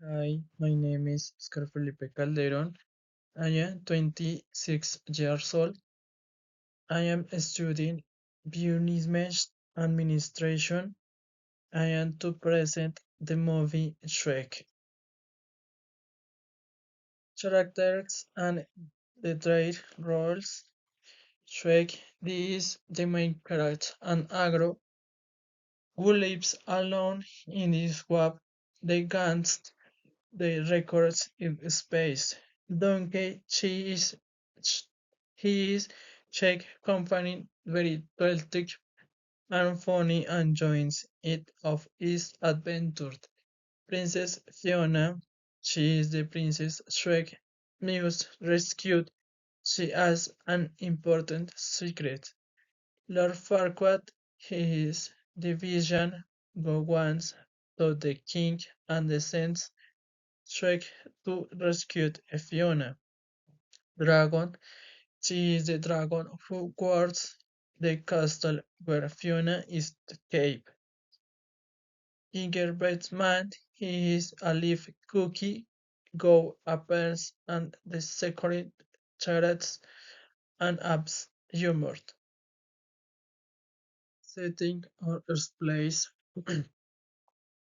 Hi, my name is Oscar Felipe Calderon. I am 26 years old. I am studying business administration. I am to present the movie Shrek. Characters and the trade roles. Shrek is the main character, an agro who lives alone in his swamp. The guns the records in space. Donkey, he is Czech company very athletic and funny and joins it of his adventure. Princess Fiona, she is the Princess Shrek Muse rescued. She has an important secret. Lord Farquaad, he is the vision go once to the king and the saints Shrek to rescue Fiona. Dragon, she is the dragon who guards the castle where Fiona is kept. Gingerbread Man, he is a leaf cookie, go appears and the secret chariots and abs humored. Setting or place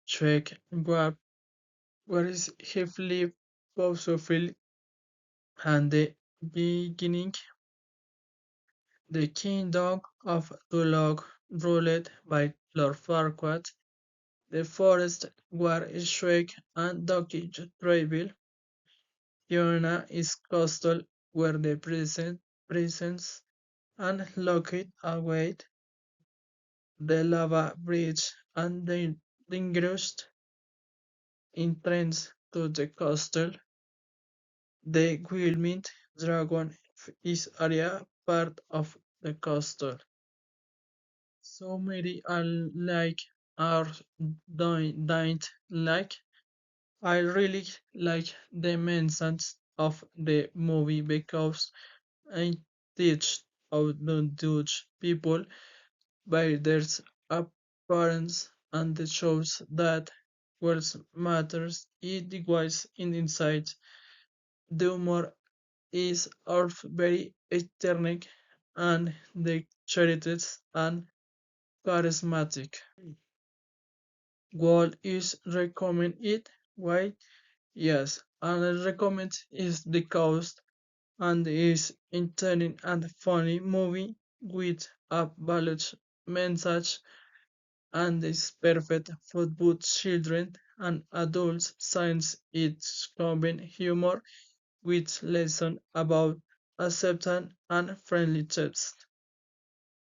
Shrek where is he live Bowserfield and the beginning the kingdom of Tulog, ruled by Lord Farquaad, the forest where Shrek and Ducky travel. Fiona is castle where the prisons and locked await the lava bridge and the dangerous entrance to the castle. The Wheelmint Dragon is area part of the castle. So many are like are don't like. I really like the message of the movie because it teach how to judge people by their appearance and it shows that words matters it was in inside. The humor is also very ethnic and the charities and charismatic. What is recommend it? Why? Yes, and I recommend is the cost and is entertaining and funny movie with a balanced message and is perfect for both children and adults since it's combine humor with lesson about acceptance and friendly tips.